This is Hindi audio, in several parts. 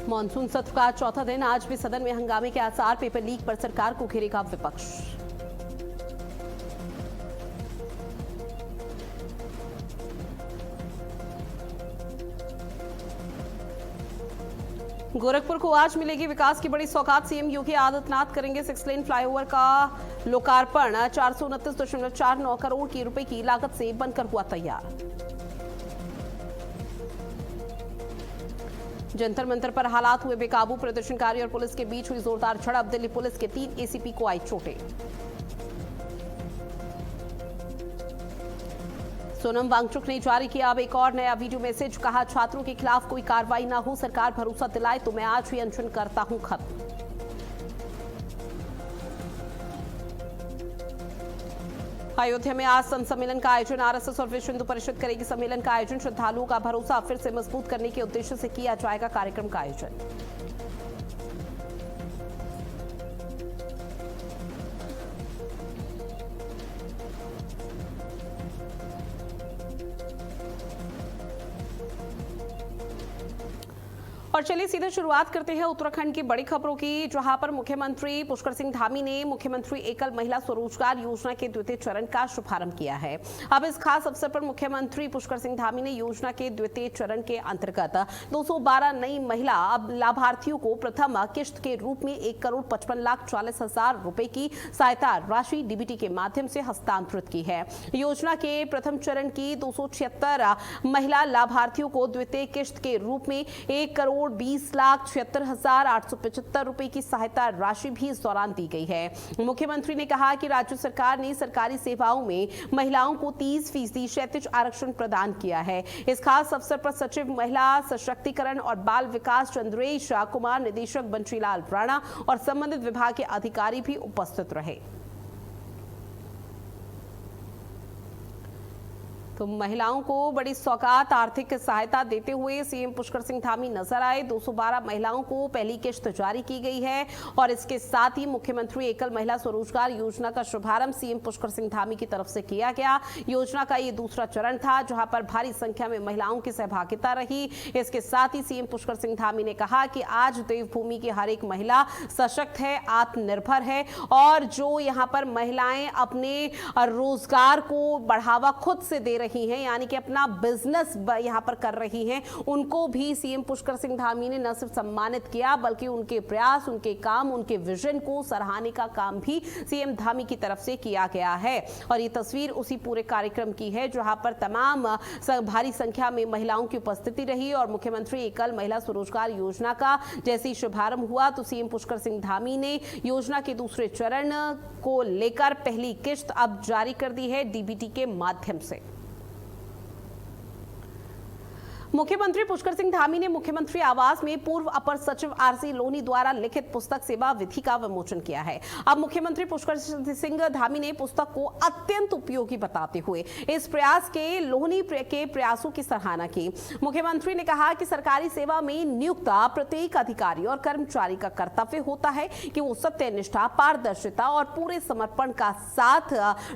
मॉनसून सत्र का चौथा दिन आज भी सदन में हंगामे के आसार। पेपर लीक पर सरकार को घेरेगा विपक्ष। गोरखपुर को आज मिलेगी विकास की बड़ी सौगात। सीएम योगी आदित्यनाथ करेंगे 6 लेन फ्लाईओवर का लोकार्पण। 429.49 करोड़ की रुपए की लागत से बनकर हुआ तैयार। जंतर मंतर पर हालात हुए बेकाबू। प्रदर्शनकारी और पुलिस के बीच हुई जोरदार झड़प। दिल्ली पुलिस के 3 एसीपी को आई चोटें। सोनम वांगचुक ने जारी किया अब एक और नया वीडियो मैसेज। कहा, छात्रों के खिलाफ कोई कार्रवाई ना हो, सरकार भरोसा दिलाए तो मैं आज ही अनशन करता हूं खत्म। अयोध्या में आज संत सम्मेलन का आयोजन। आरएसएस और विश्व हिंदू परिषद करेगी सम्मेलन का आयोजन। श्रद्धालुओं का भरोसा फिर से मजबूत करने के उद्देश्य से किया जाएगा कार्यक्रम का आयोजन। और चलिए सीधे शुरुआत करते हैं उत्तराखंड की बड़ी खबरों की, जहां पर मुख्यमंत्री पुष्कर सिंह धामी ने मुख्यमंत्री एकल महिला स्वरोजगार योजना के द्वितीय चरण का शुभारंभ किया है। अब इस खास अवसर पर मुख्यमंत्री पुष्कर सिंह धामी ने योजना के द्वितीय चरण के अंतर्गत 212 नई महिला लाभार्थियों को प्रथम किश्त के रूप में 1,55,40,000 रुपए की सहायता राशि डीबीटी के माध्यम से हस्तांतरित की है। योजना के प्रथम चरण की 276 महिला लाभार्थियों को द्वितीय किश्त के रूप में 1,20,76,875 रुपए की सहायता राशि भी इस दौरान दी गई है। मुख्यमंत्री ने कहा कि राज्य सरकार ने सरकारी सेवाओं में महिलाओं को 30% क्षैतिज आरक्षण प्रदान किया है। इस खास अवसर पर सचिव महिला सशक्तिकरण और बाल विकास चंद्रेश कुमार, निदेशक बंशीलाल राणा और संबंधित विभाग के अधिकारी भी उपस्थित रहे। तो महिलाओं को बड़ी सौगात आर्थिक सहायता देते हुए सीएम पुष्कर सिंह धामी नजर आए। 212 महिलाओं को पहली किश्त जारी की गई है और इसके साथ ही मुख्यमंत्री एकल महिला स्वरोजगार योजना का शुभारंभ सीएम पुष्कर सिंह धामी की तरफ से किया गया। योजना का ये दूसरा चरण था, जहां पर भारी संख्या में महिलाओं की सहभागिता रही। इसके साथ ही सीएम पुष्कर सिंह धामी ने कहा कि आज देवभूमि की हर एक महिला सशक्त है, आत्मनिर्भर है और जो यहाँ पर महिलाएं अपने रोजगार को बढ़ावा खुद से दे रही हैं, यानी कि अपना बिजनेस यहां पर कर रही हैं, उनको भी सीएम पुष्कर सिंह धामी ने न सिर्फ सम्मानित किया बल्कि उनके प्रयास, उनके काम, उनके विजन को सराहने का काम भी सीएम धामी की तरफ से किया गया है। और ये तस्वीर उसी पूरे कार्यक्रम की है, जहां पर तमाम भारी संख्या में महिलाओं की उपस्थिति रही और मुख्यमंत्री एकल महिला स्वरोजगार योजना का जैसे ही शुभारंभ हुआ तो सीएम पुष्कर सिंह धामी ने योजना के दूसरे चरण को लेकर पहली किश्त अब जारी कर दी है डीबीटी के माध्यम से। मुख्यमंत्री पुष्कर सिंह धामी ने मुख्यमंत्री आवास में पूर्व अपर सचिव आरसी लोनी द्वारा लिखित पुस्तक सेवा विधि का विमोचन किया है। अब मुख्यमंत्री पुष्कर सिंह धामी ने पुस्तक को अत्यंत उपयोगी बताते हुए इस प्रयास के लोनी के प्रयासों की सराहना की। मुख्यमंत्री ने कहा कि सरकारी सेवा में नियुक्त प्रत्येक अधिकारी और कर्मचारी का कर्तव्य होता है कि वो सत्यनिष्ठा, पारदर्शिता और पूरे समर्पण का साथ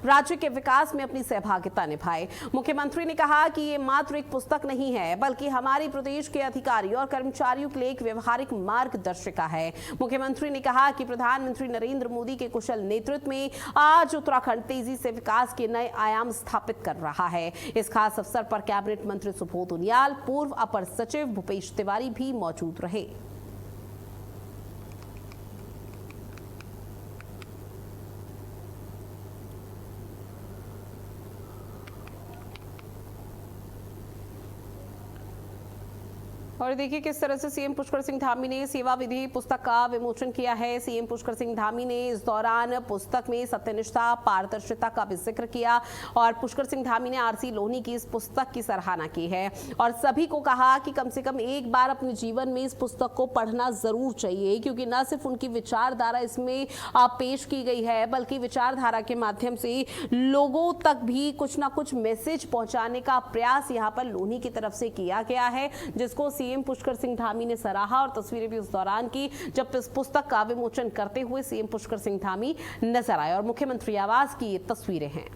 राज्य के विकास में अपनी सहभागिता निभाए। मुख्यमंत्री ने कहा कि ये मात्र एक पुस्तक नहीं है बल्कि हमारे प्रदेश के अधिकारी और कर्मचारियों के लिए एक व्यवहारिक मार्गदर्शिका है। मुख्यमंत्री ने कहा कि प्रधानमंत्री नरेंद्र मोदी के कुशल नेतृत्व में आज उत्तराखंड तेजी से विकास के नए आयाम स्थापित कर रहा है। इस खास अवसर पर कैबिनेट मंत्री सुबोध उनियाल, पूर्व अपर सचिव भूपेश तिवारी भी मौजूद रहे। और देखिए किस तरह से सीएम पुष्कर सिंह धामी ने सेवा विधि पुस्तक का विमोचन किया है। सीएम पुष्कर सिंह धामी ने इस दौरान पुस्तक में सत्यनिष्ठा, पारदर्शिता का भी जिक्र किया और पुष्कर सिंह धामी ने आरसी लोनी की इस पुस्तक की सराहना की है और सभी को कहा कि कम से कम एक बार अपने जीवन में इस पुस्तक को पढ़ना जरूर चाहिए, क्योंकि न सिर्फ उनकी विचारधारा इसमें पेश की गई है बल्कि विचारधारा के माध्यम से लोगों तक भी कुछ ना कुछ मैसेज पहुंचाने का प्रयास यहाँ पर लोनी की तरफ से किया गया है, जिसको सीएम पुष्कर सिंह धामी ने सराहा और तस्वीरें भी उस दौरान की जब इस पुस्तक का विमोचन करते हुए सीएम पुष्कर सिंह धामी नजर आए और मुख्यमंत्री आवास की ये तस्वीरें हैं।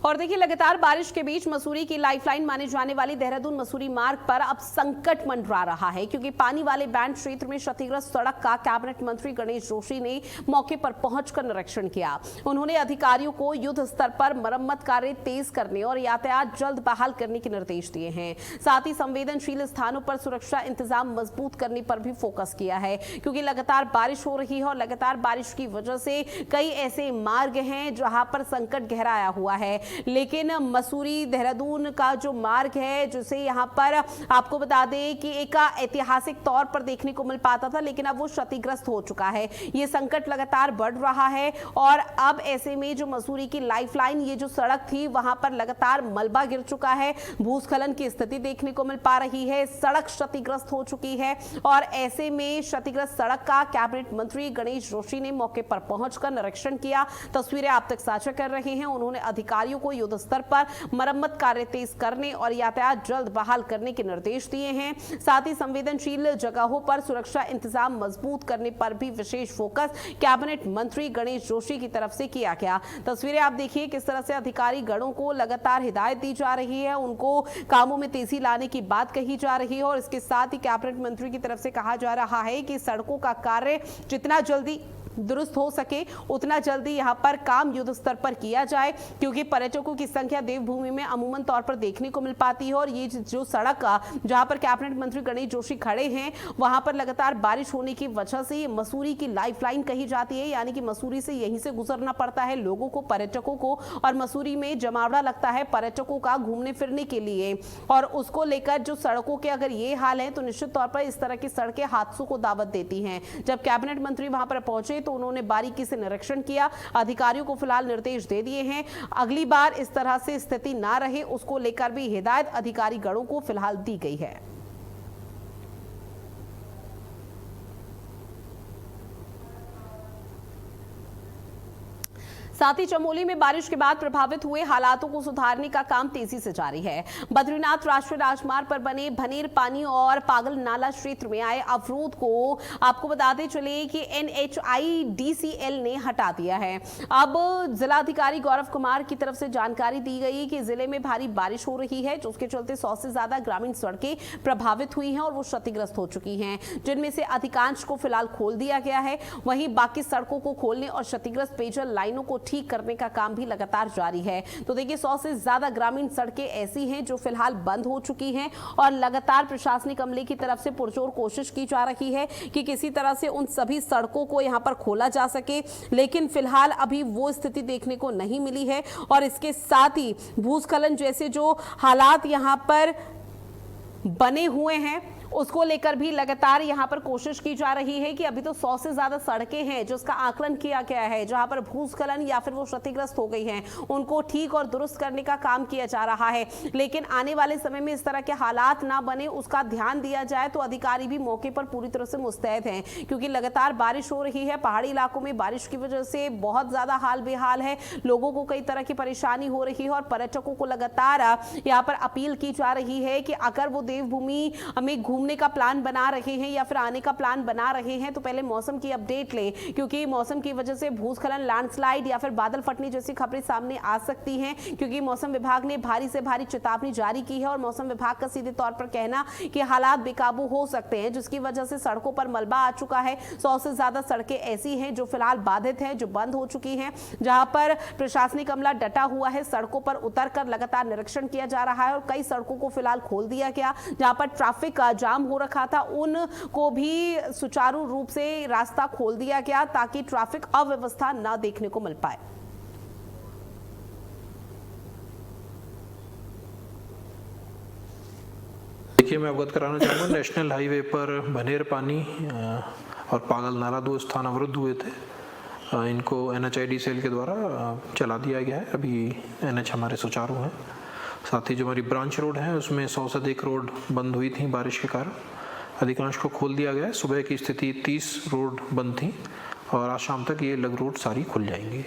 और देखिए, लगातार बारिश के बीच मसूरी की लाइफलाइन माने जाने वाली देहरादून मसूरी मार्ग पर अब संकट मंडरा रहा है, क्योंकि पानी वाले बैंड क्षेत्र में क्षतिग्रस्त सड़क का कैबिनेट मंत्री गणेश जोशी ने मौके पर पहुंचकर निरीक्षण किया। उन्होंने अधिकारियों को युद्ध स्तर पर मरम्मत कार्य तेज करने और यातायात जल्द बहाल करने के निर्देश दिए हैं। साथ ही संवेदनशील स्थानों पर सुरक्षा इंतजाम मजबूत करने पर भी फोकस किया है, क्योंकि लगातार बारिश हो रही है और लगातार बारिश की वजह से कई ऐसे मार्ग हैं जहां पर संकट गहराया हुआ है। लेकिन मसूरी देहरादून का जो मार्ग है, जिसे यहां पर आपको बता दें कि एक ऐतिहासिक तौर पर देखने को मिल पाता था, लेकिन अब वो क्षतिग्रस्त हो चुका है। ये संकट लगातार बढ़ रहा है और अब ऐसे में जो मसूरी की लाइफलाइन, ये जो सड़क थी, वहां पर लगातार मलबा गिर चुका है, भूस्खलन की स्थिति देखने को मिल पा रही है, सड़क क्षतिग्रस्त हो चुकी है। और ऐसे में क्षतिग्रस्त सड़क का कैबिनेट मंत्री गणेश जोशी ने मौके पर पहुंचकर निरीक्षण किया। तस्वीरें आप तक साझा कर रहे हैं। उन्होंने अधिकारियों को युद्ध स्तर पर मरम्मत कार्य तेज करने और यातायात जल्द बहाल करने के निर्देश दिए हैं। साथ ही संवेदनशील जगहों पर सुरक्षा इंतजाम मजबूत करने पर भी विशेष फोकस कैबिनेट मंत्री गणेश जोशी की तरफ से किया गया। तस्वीरें आप देखिए किस तरह से अधिकारी गणों को लगातार हिदायत दी जा रही है, उनको कामों में तेजी लाने की बात कही जा रही है। और इसके साथ ही कैबिनेट मंत्री की तरफ से कहा जा रहा है कि सड़कों का कार्य जितना जल्दी दुरुस्त हो सके उतना जल्दी यहां पर काम युद्ध स्तर पर किया जाए, क्योंकि पर्यटकों की संख्या देवभूमि में अमूमन तौर पर देखने को मिल पाती है। और ये जो सड़क जहां पर कैबिनेट मंत्री गणेश जोशी खड़े हैं, वहां पर लगातार बारिश होने की वजह से ये मसूरी की लाइफलाइन कही जाती है, यानी कि मसूरी से यहीं से गुजरना पड़ता है लोगों को, पर्यटकों को। और मसूरी में जमावड़ा लगता है पर्यटकों का घूमने फिरने के लिए, और उसको लेकर जो सड़कों के अगर ये हाल है तो निश्चित तौर पर इस तरह की सड़कें हादसों को दावत देती हैं। जब कैबिनेट मंत्री वहां पर पहुंचे तो उन्होंने बारीकी से निरीक्षण किया, अधिकारियों को फिलहाल निर्देश दे दिए हैं। अगली बार इस तरह से स्थिति ना रहे, उसको लेकर भी हिदायत अधिकारी गणों को फिलहाल दी गई है। साथ ही चमोली में बारिश के बाद प्रभावित हुए हालातों को सुधारने का काम तेजी से जारी है। बद्रीनाथ राष्ट्रीय राजमार्ग पर बने भनेर पानी और पागल नाला क्षेत्र में आए अवरोध को आपको बताते चले कि NHIDCL ने हटा दिया है। अब जिलाधिकारी गौरव कुमार की तरफ से जानकारी दी गई कि जिले में भारी बारिश हो रही है, जिसके चलते 100 से ज्यादा ग्रामीण सड़कें प्रभावित हुई हैं और वो क्षतिग्रस्त हो चुकी हैं, जिनमें से अधिकांश को फिलहाल खोल दिया गया है। वहीं बाकी सड़कों को खोलने और क्षतिग्रस्त पेयजल लाइनों को ठीक करने का काम भी लगातार जारी है। तो देखिए, 100 से ज्यादा ग्रामीण सड़कें ऐसी हैं जो फिलहाल बंद हो चुकी हैं और लगातार प्रशासनिक अमले की तरफ से पुरजोर कोशिश की जा रही है कि किसी तरह से उन सभी सड़कों को यहां पर खोला जा सके, लेकिन फिलहाल अभी वो स्थिति देखने को नहीं मिली है। और इसके साथ ही भूस्खलन जैसे जो हालात यहां पर बने हुए हैं, उसको लेकर भी लगातार यहां पर कोशिश की जा रही है कि अभी तो 100 से ज्यादा सड़कें हैं जिसका आकलन किया गया है, जहां पर भूस्खलन या फिर वो क्षतिग्रस्त हो गई हैं, उनको ठीक और दुरुस्त करने का काम किया जा रहा है। लेकिन आने वाले समय में इस तरह के हालात ना बने, उसका ध्यान दिया जाए। तो अधिकारी भी मौके पर पूरी तरह से मुस्तैद हैं, क्योंकि लगातार बारिश हो रही है। पहाड़ी इलाकों में बारिश की वजह से बहुत ज्यादा हाल बेहाल है, लोगों को कई तरह की परेशानी हो रही है। और पर्यटकों को लगातार यहाँ पर अपील की जा रही है कि अगर वो देवभूमि में घूमने का प्लान बना रहे हैं या फिर आने का प्लान बना रहे हैं तो पहले मौसम की अपडेट लें, क्योंकि मौसम की वजह से भूस्खलन, लैंडस्लाइड या फिर बादल फटने जैसी खबरें सामने आ सकती हैं। क्योंकि मौसम विभाग ने भारी से भारी चेतावनी जारी की है और मौसम विभाग का सीधे तौर पर कहना कि हालात बेकाबू हो सकते हैं, जिसकी वजह से सड़कों पर मलबा आ चुका है। 100 से ज्यादा सड़कें ऐसी हैं जो फिलहाल बाधित हैं, जो बंद हो चुकी हैं, जहां पर प्रशासनिक अमला डटा हुआ है। सड़कों पर उतरकर लगातार निरीक्षण किया जा रहा है और कई सड़कों को फिलहाल खोल दिया गया। जहां पर ट्रैफिक जाम हो रखा था, उनको भी सुचारू रूप से रास्ता खोल दिया गया ताकि ट्रैफिक अव्यवस्था ना देखने को मिल पाए। देखिए, मैं अवगत कराना चाहूँगा, नेशनल हाईवे पर भनेर पानी और पागल नाला 2 स्थान अवरुद्ध हुए थे। इनको NHIDCL के द्वारा चला दिया गया है। अभी NH हमारे सुचारू हैं। साथ ही जो हमारी ब्रांच रोड है उसमें 100 से अधिक रोड बंद हुई थी बारिश के कारण, अधिकांश को खोल दिया गया है। सुबह की स्थिति 30 रोड बंद थी और आज शाम तक ये लग रोड सारी खुल जाएंगी।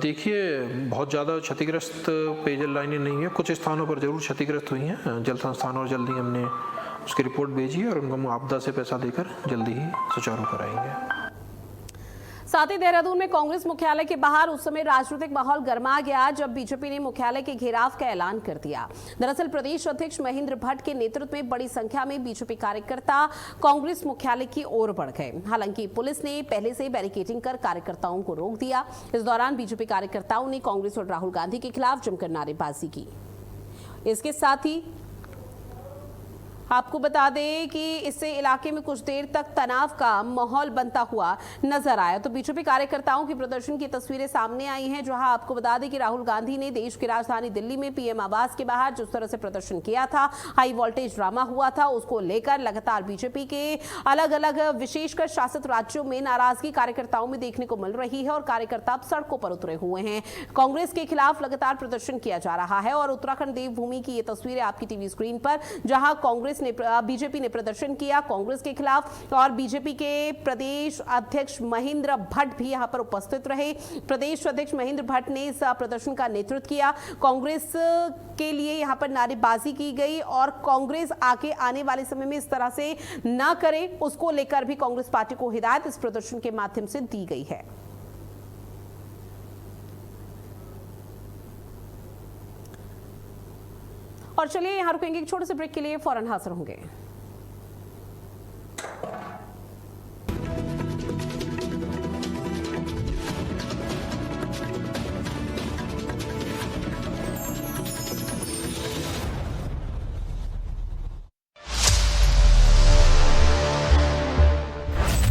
देखिए, बहुत ज़्यादा क्षतिग्रस्त पेयजल लाइनें नहीं है, कुछ स्थानों पर जरूर क्षतिग्रस्त हुई हैं। जल संस्थान और जल्दी हमने उसकी रिपोर्ट भेजी है और उनको हम आपदा से पैसा देकर जल्दी ही सुचारू कराएंगे। साथ ही देहरादून में कांग्रेस मुख्यालय के बाहर उस समय राजनीतिक माहौल गर्मा गया जब बीजेपी ने मुख्यालय के घेराव का ऐलान कर दिया। दरअसल प्रदेश अध्यक्ष महेंद्र भट्ट के नेतृत्व में बड़ी संख्या में बीजेपी कार्यकर्ता कांग्रेस मुख्यालय की ओर बढ़ गए। हालांकि पुलिस ने पहले से बैरिकेडिंग कर कार्यकर्ताओं को रोक दिया। इस दौरान बीजेपी कार्यकर्ताओं ने कांग्रेस और राहुल गांधी के खिलाफ जमकर नारेबाजी की। इसके साथ ही आपको बता दें कि इससे इलाके में कुछ देर तक तनाव का माहौल बनता हुआ नजर आया। तो बीजेपी कार्यकर्ताओं की प्रदर्शन की तस्वीरें सामने आई हैं, जहां आपको बता दें कि राहुल गांधी ने देश की राजधानी दिल्ली में पीएम आवास के बाहर जिस तरह से प्रदर्शन किया था, हाई वोल्टेज ड्रामा हुआ था, उसको लेकर लगातार बीजेपी के अलग अलग विशेषकर शासित राज्यों में नाराजगी कार्यकर्ताओं में देखने को मिल रही है और कार्यकर्ता अब सड़कों पर उतरे हुए हैं। कांग्रेस के खिलाफ लगातार प्रदर्शन किया जा रहा है और उत्तराखंड देवभूमि की ये तस्वीरें आपकी टीवी स्क्रीन पर, जहां बीजेपी ने प्रदर्शन किया कांग्रेस के खिलाफ और बीजेपी के प्रदेश अध्यक्ष महेंद्र भट्ट भी यहां पर उपस्थित रहे। प्रदेश अध्यक्ष महेंद्र भट्ट ने इस प्रदर्शन का नेतृत्व किया। कांग्रेस के लिए यहां पर नारेबाजी की गई और कांग्रेस आगे आने वाले समय में इस तरह से ना करे, उसको लेकर भी कांग्रेस पार्टी को हिदायत इस प्रदर्शन के माध्यम से दी गई है। और चलिए यहां रुकेंगे एक छोटे से ब्रेक के लिए, फौरन हाजिर होंगे।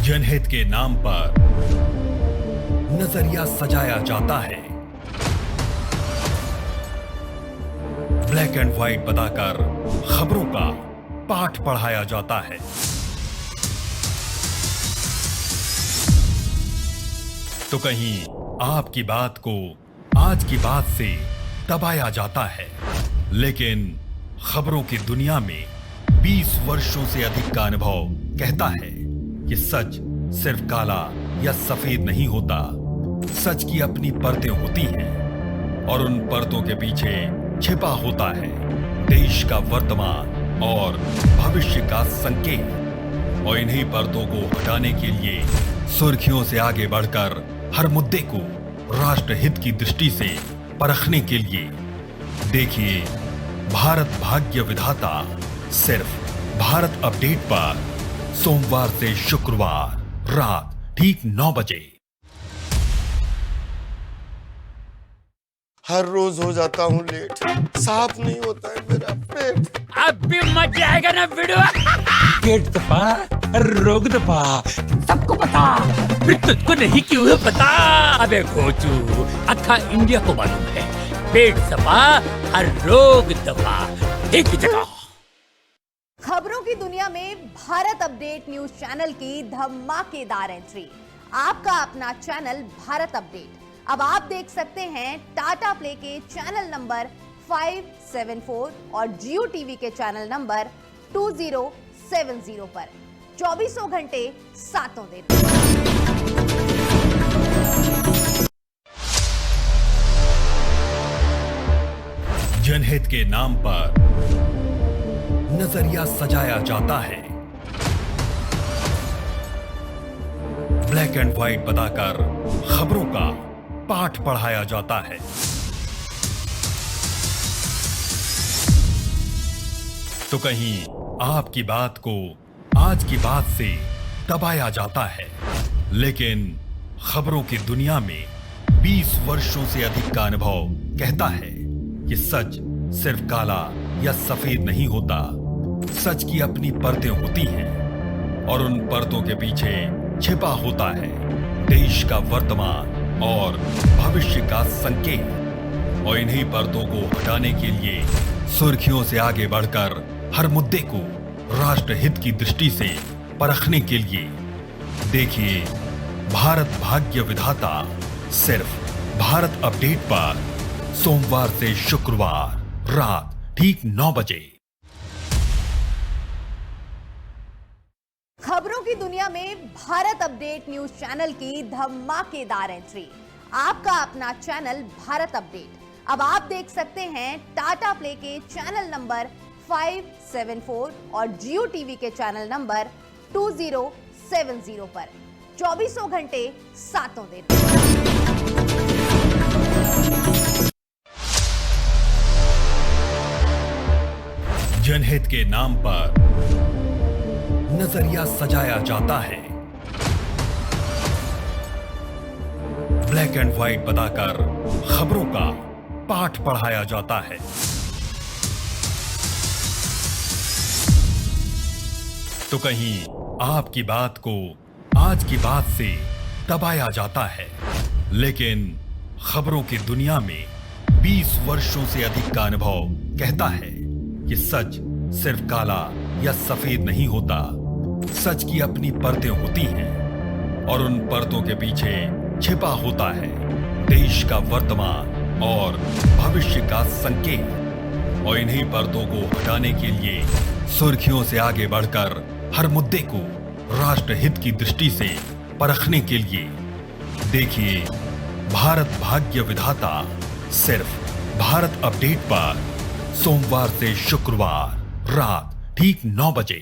जनहित के नाम पर नजरिया सजाया जाता है, ब्लैक एंड व्हाइट बताकर खबरों का पाठ पढ़ाया जाता है। तो कहीं आपकी बात को आज की बात से दबाया जाता है, लेकिन खबरों की दुनिया में 20 वर्षों से अधिक का अनुभव कहता है कि सच सिर्फ काला या सफेद नहीं होता। सच की अपनी परतें होती हैं और उन परतों के पीछे छिपा होता है देश का वर्तमान और भविष्य का संकेत। और इन्हीं परतों को हटाने के लिए सुर्खियों से आगे बढ़कर हर मुद्दे को राष्ट्रहित की दृष्टि से परखने के लिए देखिए भारत भाग्य विधाता, सिर्फ भारत अपडेट पर, सोमवार से शुक्रवार रात ठीक 9 बजे। हर रोज हो जाता हूँ लेट, साफ नहीं होता है मेरा पेट। अब भी मजा आएगा ना वीडियो। पेट दबा, रोग दबा, सबको पता, तुझको नहीं क्यों है पता? अबे घोचू, अखा इंडिया को मालूम है, पेट दबा हर रोग दबा एक ही जगह। खबरों की दुनिया में भारत अपडेट न्यूज चैनल की धमाकेदार एंट्री। आपका अपना चैनल भारत अपडेट अब आप देख सकते हैं टाटा प्ले के चैनल नंबर 574 और जियो टीवी के चैनल नंबर 2070 पर 24 घंटे 7 दिन। जनहित के नाम पर नजरिया सजाया जाता है, ब्लैक एंड व्हाइट बताकर खबरों का पाठ पढ़ाया जाता है। तो कहीं आपकी बात को आज की बात से दबाया जाता है, लेकिन खबरों की दुनिया में 20 वर्षों से अधिक का अनुभव कहता है कि सच सिर्फ काला या सफेद नहीं होता। सच की अपनी परतें होती हैं और उन परतों के पीछे छिपा होता है देश का वर्तमान और भविष्य का संकेत। और इन्हीं परतों को हटाने के लिए सुर्खियों से आगे बढ़कर हर मुद्दे को राष्ट्रहित की दृष्टि से परखने के लिए देखिए भारत भाग्य विधाता, सिर्फ भारत अपडेट पर, सोमवार से शुक्रवार रात ठीक 9 बजे। खबरों की दुनिया में भारत अपडेट न्यूज चैनल की धमाकेदार एंट्री। आपका अपना चैनल भारत अपडेट अब आप देख सकते हैं टाटा प्ले के चैनल नंबर 574 और जियो टीवी के चैनल नंबर 2070 पर 24 घंटे 7 दिन। जनहित के नाम पर नजरिया सजाया जाता है, ब्लैक एंड व्हाइट बताकर खबरों का पाठ पढ़ाया जाता है। तो कहीं आपकी बात को आज की बात से दबाया जाता है, लेकिन खबरों की दुनिया में 20 वर्षों से अधिक का अनुभव कहता है कि सच सिर्फ काला या सफेद नहीं होता। सच की अपनी परतें होती हैं और उन परतों के पीछे छिपा होता है देश का वर्तमान और भविष्य का संकेत। और इन्हीं परतों को हटाने के लिए सुर्खियों से आगे बढ़कर हर मुद्दे को राष्ट्रहित की दृष्टि से परखने के लिए देखिए भारत भाग्य विधाता सिर्फ भारत अपडेट पर, सोमवार से शुक्रवार रात ठीक 9 बजे।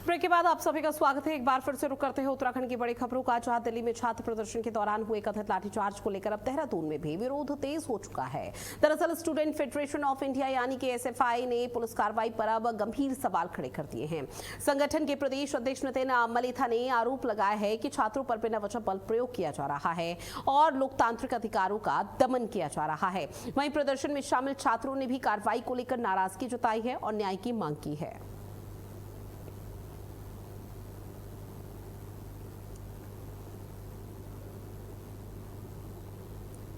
ब्रेक के बाद आप सभी का स्वागत है। एक बार फिर से रुक करते हैं उत्तराखंड की बड़ी खबरों का, जहां दिल्ली में छात्र प्रदर्शन के दौरान हुए कथित लाठीचार्ज को लेकर अब देहरादून में भी विरोध तेज हो चुका है। दरअसल स्टूडेंट फेडरेशन ऑफ इंडिया यानी कि एसएफआई ने पुलिस कार्रवाई पर अब गंभीर सवाल खड़े कर दिए हैं। संगठन के प्रदेश अध्यक्ष नितिन मलेथा ने आरोप लगाया है कि छात्रों पर बिना वजह बल प्रयोग किया जा रहा है और लोकतांत्रिक अधिकारों का दमन किया जा रहा है। वहीं प्रदर्शन में शामिल छात्रों ने भी कार्रवाई को लेकर नाराजगी जताई है और न्याय की मांग की है।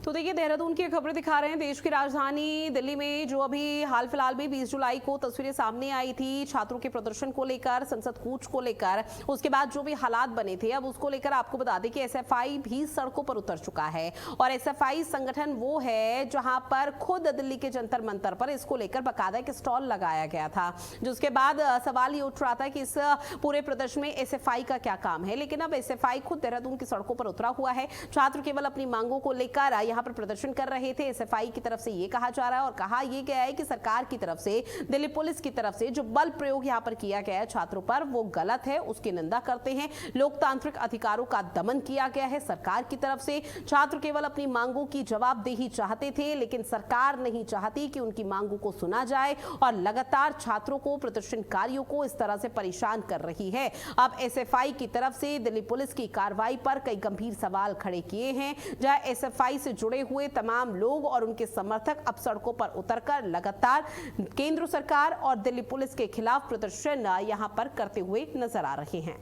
तो देखिए देहरादून की खबरें दिखा रहे हैं। देश की राजधानी दिल्ली में जो अभी हाल फिलहाल में 20 जुलाई को तस्वीरें सामने आई थी छात्रों के प्रदर्शन को लेकर, संसद कूच को लेकर, उसके बाद जो भी हालात बने थे, अब उसको लेकर आपको बता दें कि एसएफआई भी सड़कों पर उतर चुका है। और एसएफआई संगठन वो है जहां पर खुद दिल्ली के जंतर मंतर पर इसको लेकर बाकायदा एक स्टॉल लगाया गया था, जिसके बाद सवाल ये उठ रहा था कि इस पूरे प्रदर्शन में एसएफआई का क्या काम है। लेकिन अब एसएफआई खुद देहरादून की सड़कों पर उतरा हुआ है। छात्र केवल अपनी मांगों को लेकर यहाँ पर प्रदर्शन कर रहे थे। एसएफआई की तरफ से ये कहा जा रहा है और कहा यह गया है कि सरकार की तरफ से, दिल्ली पुलिस की तरफ से जो बल प्रयोग यहाँ पर किया गया है छात्रों पर, वो गलत है, उसकी निंदा करते हैं। लोकतांत्रिक अधिकारों का दमन किया गया है सरकार की तरफ से। छात्र केवल अपनी मांगों की जवाबदेही चाहते थे, लेकिन सरकार नहीं चाहती कि उनकी मांगों को सुना जाए और लगातार छात्रों को, प्रदर्शनकारियों को इस तरह से परेशान कर रही है। अब एसएफआई की तरफ से दिल्ली पुलिस की कार्रवाई पर कई गंभीर सवाल खड़े किए हैं, जहां एसएफआई से जुड़े हुए तमाम लोग और उनके समर्थक अब सड़कों पर उतरकर लगातार केंद्र सरकार और दिल्ली पुलिस के खिलाफ प्रदर्शन यहां पर करते हुए नजर आ रहे हैं।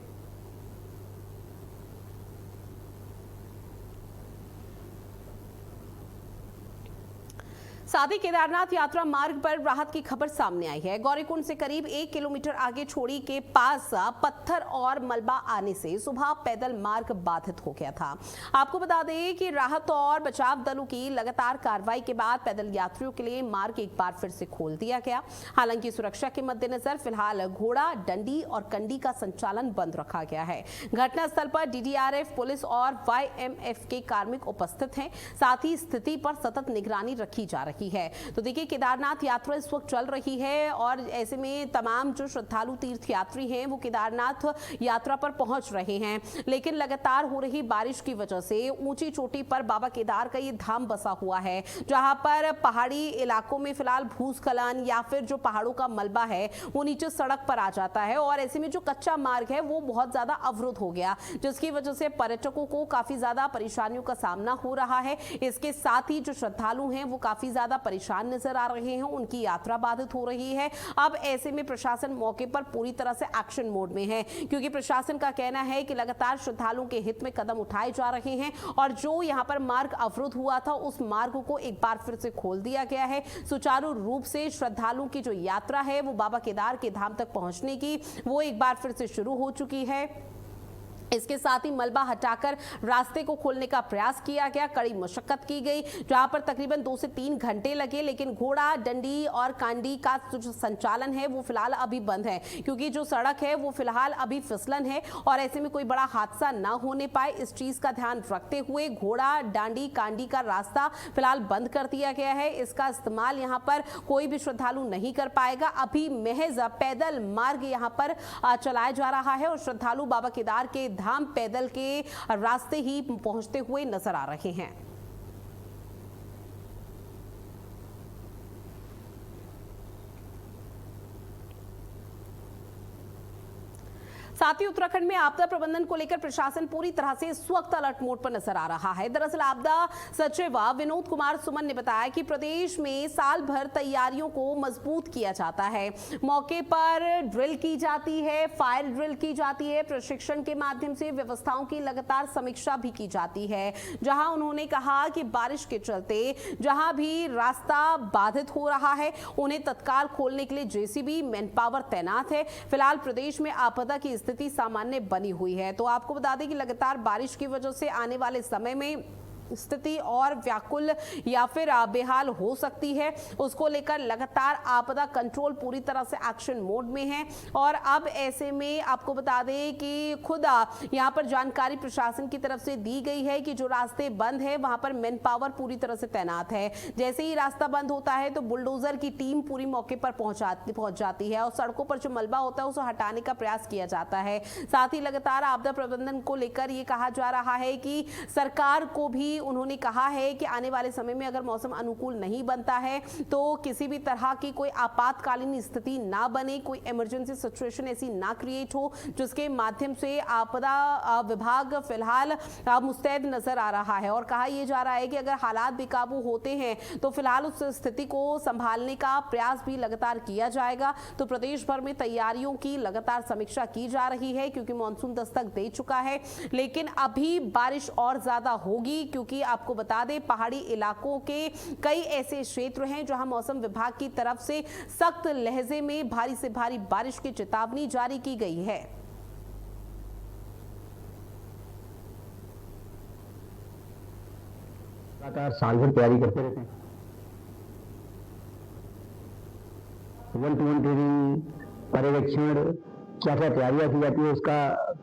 साथ ही केदारनाथ यात्रा मार्ग पर राहत की खबर सामने आई है। गौरीकुंड से करीब 1 किलोमीटर आगे छोड़ी के पास पत्थर और मलबा आने से सुबह पैदल मार्ग बाधित हो गया था। आपको बता दें कि राहत और बचाव दलों की लगातार कार्रवाई के बाद पैदल यात्रियों के लिए मार्ग एक बार फिर से खोल दिया गया। हालांकि सुरक्षा के मद्देनजर फिलहाल घोड़ा, डंडी और कंडी का संचालन बंद रखा गया है। घटनास्थल पर डीडीआरएफ, पुलिस और वाईएमएफ के कार्मिक उपस्थित हैं। साथ ही स्थिति पर सतत निगरानी रखी जा रही है। तो देखिए केदारनाथ यात्रा इस वक्त चल रही है और ऐसे में तमाम जो श्रद्धालु तीर्थ यात्री हैं वो केदारनाथ यात्रा पर पहुंच रहे हैं, लेकिन लगातार हो रही बारिश की वजह से ऊंची चोटी पर बाबा केदार का ये धाम बसा हुआ है, जहां पर पहाड़ी इलाकों में फिलहाल भूस्खलन या फिर जो पहाड़ों का मलबा है वो नीचे सड़क पर आ जाता है और ऐसे में जो कच्चा मार्ग है वो बहुत ज्यादा अवरुद्ध हो गया, जिसकी वजह से पर्यटकों को काफी ज्यादा परेशानियों का सामना हो रहा है। इसके साथ ही जो श्रद्धालु हैं वो काफी ज्यादा परेशान नजर आ रहे हैं, उनकी यात्रा बाधित हो रही है। अब ऐसे में प्रशासन मौके पर पूरी तरह से एक्शन मोड में है, क्योंकि प्रशासन का कहना है कि लगातार श्रद्धालुओं के हित में कदम उठाए जा रहे हैं और जो यहां पर मार्ग अवरुद्ध हुआ था उस मार्ग को एक बार फिर से खोल दिया गया है। सुचारू रूप से श्रद्धालुओं की जो यात्रा है वो बाबा केदार के धाम तक पहुंचने की वो एक बार फिर से शुरू हो चुकी है। इसके साथ ही मलबा हटाकर रास्ते को खोलने का प्रयास किया गया, कड़ी मशक्कत की गई, जहां पर तकरीबन 2 से 3 घंटे लगे, लेकिन घोड़ा डंडी और कांडी का जो संचालन है वो फिलहाल अभी बंद है, क्योंकि जो सड़क है वो फिलहाल अभी फिसलन है और ऐसे में कोई बड़ा हादसा ना होने पाए, इस चीज का ध्यान रखते हुए घोड़ा डांडी कांडी का रास्ता फिलहाल बंद कर दिया गया है। इसका इस्तेमाल यहाँ पर कोई भी श्रद्धालु नहीं कर पाएगा। अभी महज पैदल मार्ग यहाँ पर चलाया जा रहा है और श्रद्धालु बाबा केदार के धाम पैदल के रास्ते ही पहुंचते हुए नजर आ रहे हैं। साथ ही उत्तराखंड में आपदा प्रबंधन को लेकर प्रशासन पूरी तरह से इस वक्त अलर्ट मोड पर नजर आ रहा है। दरअसल आपदा सचिव विनोद कुमार सुमन ने बताया कि प्रदेश में साल भर तैयारियों को मजबूत किया जाता है, मौके पर ड्रिल की जाती है, फायर ड्रिल की जाती है, प्रशिक्षण के माध्यम से व्यवस्थाओं की लगातार समीक्षा भी की जाती है। जहां उन्होंने कहा कि बारिश के चलते जहां भी रास्ता बाधित हो रहा है उन्हें तत्काल खोलने के लिए जेसीबी मैन पावर तैनात है। फिलहाल प्रदेश में आपदा की स्थिति सामान्य बनी हुई है। तो आपको बता दें कि लगातार बारिश की वजह से आने वाले समय में स्थिति और व्याकुल या फिर बेहाल हो सकती है, उसको लेकर लगातार आपदा कंट्रोल पूरी तरह से एक्शन मोड में है। और अब ऐसे में आपको बता दें कि खुद यहां पर जानकारी प्रशासन की तरफ से दी गई है कि जो रास्ते बंद है वहां पर मैन पावर पूरी तरह से तैनात है। जैसे ही रास्ता बंद होता है तो बुलडोजर की टीम पूरी मौके पर पहुंच जाती है और सड़कों पर जो मलबा होता है उसे हटाने का प्रयास किया जाता है। साथ ही लगातार आपदा प्रबंधन को लेकर ये कहा जा रहा है कि सरकार को भी उन्होंने कहा है कि आने वाले समय में अगर मौसम अनुकूल नहीं बनता है तो किसी भी तरह की कोई आपातकालीन स्थिति ना बने, कोई इमरजेंसी सिचुएशन ऐसी ना क्रिएट हो जिसके माध्यम से आपदा विभाग फिलहाल मुस्तैद नजर आ रहा है। और कहा यह जा रहा है कि अगर हालात बेकाबू होते हैं तो फिलहाल उस स्थिति को संभालने का प्रयास भी लगातार किया जाएगा। तो प्रदेश भर में तैयारियों की लगातार समीक्षा की जा रही है क्योंकि मानसून दस्तक दे चुका है, लेकिन अभी बारिश और ज्यादा होगी क्योंकि आपको बता दें पहाड़ी इलाकों के कई ऐसे क्षेत्र हैं जहां मौसम विभाग की तरफ से सख्त लहजे में भारी से भारी बारिश की चेतावनी जारी की गई है। लगातार साल भर तैयारी करते रहते हैं। 1-to-1 ट्रेनिंग, पर्यवेक्षण, क्या क्या तैयारियां की जाती है उसका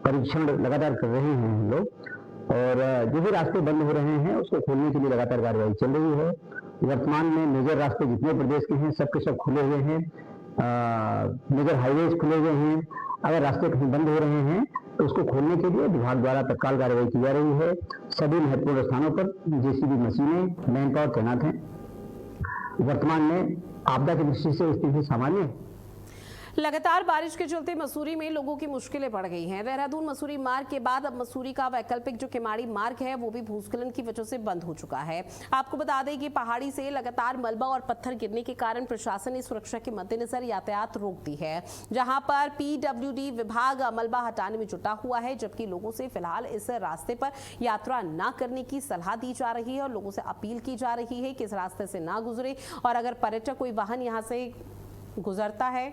परीक्षण लगातार कर रहे हैं हम लोग। और जो भी रास्ते बंद हो रहे हैं उसको खोलने के लिए लगातार कार्रवाई चल रही है। वर्तमान में मेजर रास्ते जितने प्रदेश के हैं सबके सब खुले हुए हैं, मेजर हाईवेज खुले हुए हैं। अगर रास्ते कहीं बंद हो रहे हैं तो उसको खोलने के लिए विभाग द्वारा तत्काल कार्रवाई की जा रही है। सभी महत्वपूर्ण स्थानों पर जेसीबी मशीनें, मैन पावर तैनात हैं। वर्तमान में आपदा की दृष्टि से स्थिति सामान्य है। लगातार बारिश के चलते मसूरी में लोगों की मुश्किलें बढ़ गई हैं। देहरादून मसूरी मार्ग के बाद अब मसूरी का वैकल्पिक जो किमाड़ी मार्ग है वो भी भूस्खलन की वजह से बंद हो चुका है। आपको बता दें कि पहाड़ी से लगातार मलबा और पत्थर गिरने के कारण प्रशासन ने सुरक्षा के मद्देनजर यातायात रोक दी है, जहां पर पीडब्ल्यूडी विभाग मलबा हटाने में जुटा हुआ है, जबकि लोगों से फिलहाल इस रास्ते पर यात्रा न करने की सलाह दी जा रही है और लोगों से अपील की जा रही है कि इस रास्ते से ना गुजरे। और अगर पर्यटक कोई वाहन यहाँ से गुजरता है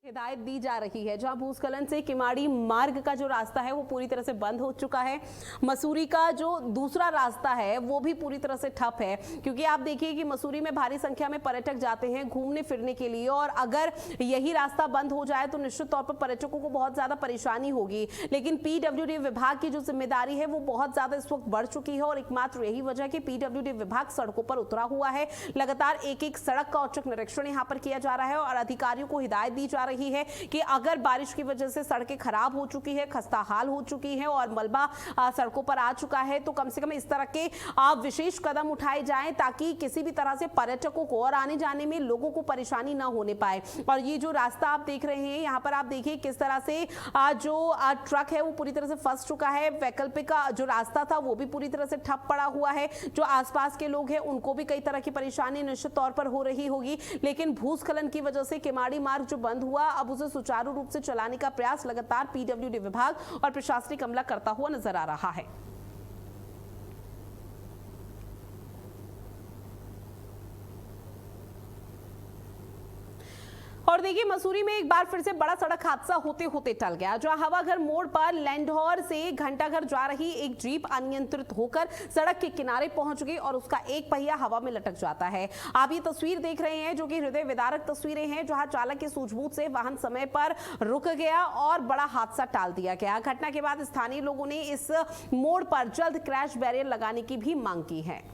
हिदायत दी जा रही है। जहां भूस्खलन से किमाड़ी मार्ग का जो रास्ता है वो पूरी तरह से बंद हो चुका है। मसूरी का जो दूसरा रास्ता है वो भी पूरी तरह से ठप है, क्योंकि आप देखिए कि मसूरी में भारी संख्या में पर्यटक जाते हैं घूमने फिरने के लिए, और अगर यही रास्ता बंद हो जाए तो निश्चित तौर पर पर्यटकों को बहुत ज्यादा परेशानी होगी। लेकिन पीडब्ल्यूडी विभाग की जो जिम्मेदारी है वो बहुत ज्यादा इस वक्त बढ़ चुकी है, और एकमात्र यही वजह है कि पीडब्ल्यूडी विभाग सड़कों पर उतरा हुआ है। लगातार एक एक सड़क का औचक निरीक्षण यहाँ पर किया जा रहा है और अधिकारियों को हिदायत दी जा रही है कि अगर बारिश की वजह से सड़कें खराब हो चुकी है, खस्ता हाल हो चुकी है और मलबा सड़कों पर आ चुका है, तो कम से कम इस तरह के विशेष कदम उठाए जाएं ताकि किसी भी तरह से पर्यटकों को और आने जाने में लोगों को परेशानी ना होने पाए। और ये जो रास्ता आप देख रहे हैं यहाँ पर आप देखिए किस तरह से जो ट्रक है वो पूरी तरह से फंस चुका है। वैकल्पिक जो रास्ता था वो भी पूरी तरह से ठप पड़ा हुआ है। जो आसपास के लोग हैं उनको भी कई तरह की परेशानी निश्चित तौर पर हो रही होगी, लेकिन भूस्खलन की वजह से किमाड़ी मार्ग जो बंद हुआ अब उसे सुचारू रूप से चलाने का प्रयास लगातार पीडब्ल्यूडी विभाग और प्रशासनिक अमला करता हुआ नजर आ रहा है। और देखिए मसूरी में एक बार फिर से बड़ा सड़क हादसा होते होते टल गया, जहां हवाघर मोड़ पर लैंडौर से घंटाघर जा रही एक जीप अनियंत्रित होकर सड़क के किनारे पहुंच गई और उसका एक पहिया हवा में लटक जाता है। आप ये तस्वीर देख रहे हैं जो कि हृदय विदारक तस्वीरें हैं, जहां चालक की सूझबूझ से वाहन समय पर रुक गया और बड़ा हादसा टाल दिया गया। घटना के बाद स्थानीय लोगों ने इस मोड़ पर जल्द क्रैश बैरियर लगाने की भी मांग की है।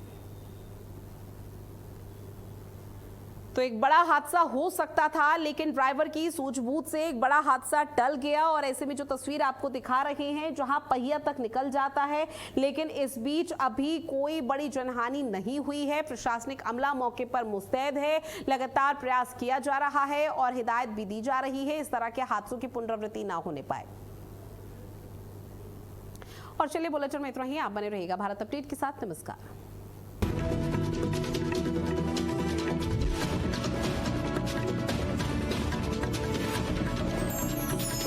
तो एक बड़ा हादसा हो सकता था, लेकिन ड्राइवर की सूझबूझ से एक बड़ा हादसा टल गया। और ऐसे में जो तस्वीर आपको दिखा रहे हैं जहां पहिया तक निकल जाता है, लेकिन इस बीच अभी कोई बड़ी जनहानि नहीं हुई है। प्रशासनिक अमला मौके पर मुस्तैद है, लगातार प्रयास किया जा रहा है और हिदायत भी दी जा रही है इस तरह के हादसों की पुनरावृत्ति ना होने पाए। और चलिए बुलेटिन में इतना ही। आप बने रहिएगा भारत अपडेट के साथ। नमस्कार।